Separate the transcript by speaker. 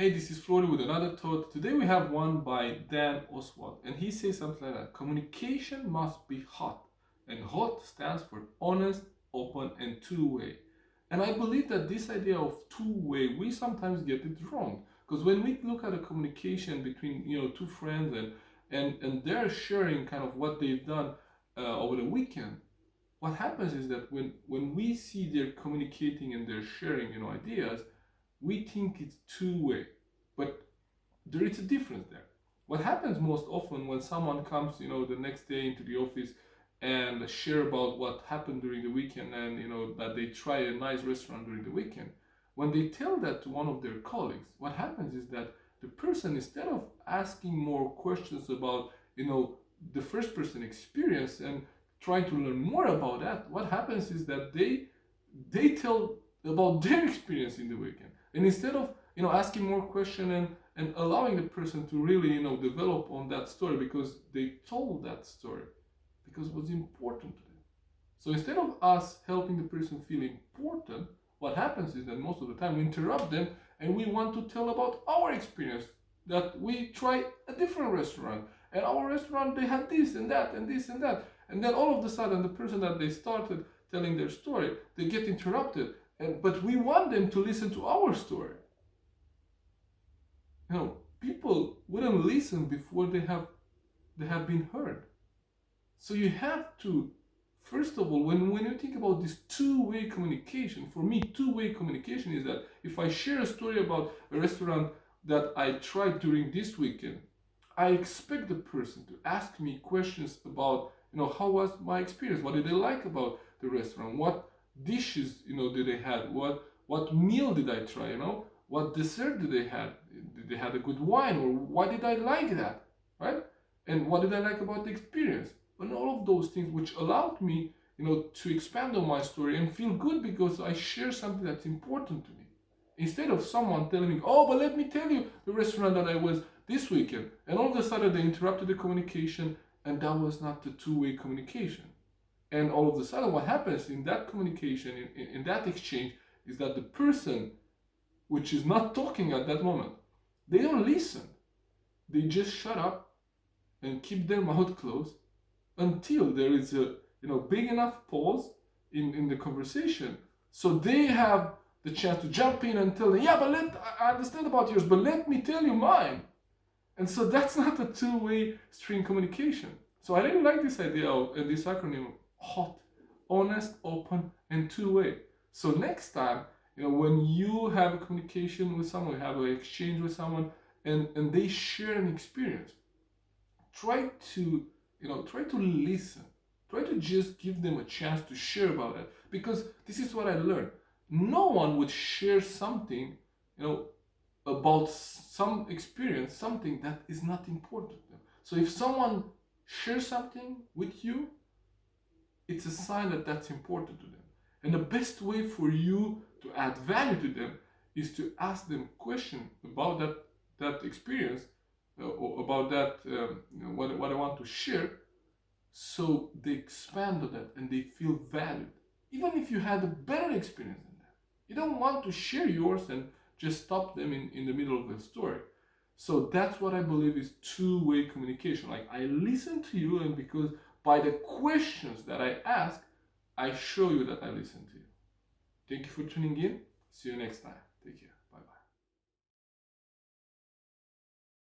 Speaker 1: Hey, this is Flori with another thought. Today we have one by Dan Oswald, and he says something like that. Communication must be hot, and hot stands for honest, open, and two-way. And I believe that this idea of two-way, we sometimes get it wrong. Because when we look at a communication between two friends and they're sharing kind of what they've done over the weekend, what happens is that when we see they're communicating and they're sharing ideas, we think it's two-way, but there is a difference there. What happens most often when someone comes the next day into the office and share about what happened during the weekend, and that they try a nice restaurant during the weekend, when they tell that to one of their colleagues, what happens is that the person, instead of asking more questions about the first person experience and trying to learn more about that, what happens is that they tell about their experience in the weekend. And instead of asking more questions and allowing the person to really develop on that story, because they told that story because it was important to them. So instead of us helping the person feel important, what happens is that most of the time we interrupt them and we want to tell about our experience, that we try a different restaurant, and our restaurant, they had this and that and this and that, and then all of a sudden the person that they started telling their story, they get interrupted. But we want them to listen to our story. People wouldn't listen before they have been heard. So you have to, first of all, when you think about this two-way communication, for me, two-way communication is that if I share a story about a restaurant that I tried during this weekend, I expect the person to ask me questions about, how was my experience? What did they like about the restaurant? What dishes did they had? What meal did I try? What dessert did they had? Did they had a good wine? Or why did I like that? Right? And what did I like about the experience? And all of those things which allowed me to expand on my story and feel good because I share something that's important to me. Instead of someone telling me, oh, but let me tell you the restaurant that I was this weekend, and all of a sudden they interrupted the communication, and that was not the two-way communication. And all of a sudden, what happens in that communication, in that exchange, is that the person which is not talking at that moment, they don't listen. They just shut up and keep their mouth closed until there is a big enough pause in the conversation, so they have the chance to jump in and tell them, yeah, but I understand about yours, but let me tell you mine. And so that's not a two-way string communication. So I really like this idea of this acronym: hot, honest, open, and two-way. So next time, when you have a communication with someone, you have an exchange with someone, and they share an experience, try to listen. Try to just give them a chance to share about it. Because this is what I learned. No one would share something, about some experience, something that is not important to them. So if someone shares something with you, it's a sign that that's important to them. And the best way for you to add value to them is to ask them questions about that experience, or about that what I want to share, so they expand on that and they feel valued. Even if you had a better experience than that, you don't want to share yours and just stop them in the middle of the story. So that's what I believe is two-way communication. Like, I listen to you, and because by the questions that I ask, I show you that I listen to you. Thank you for tuning in. See you next time. Take care.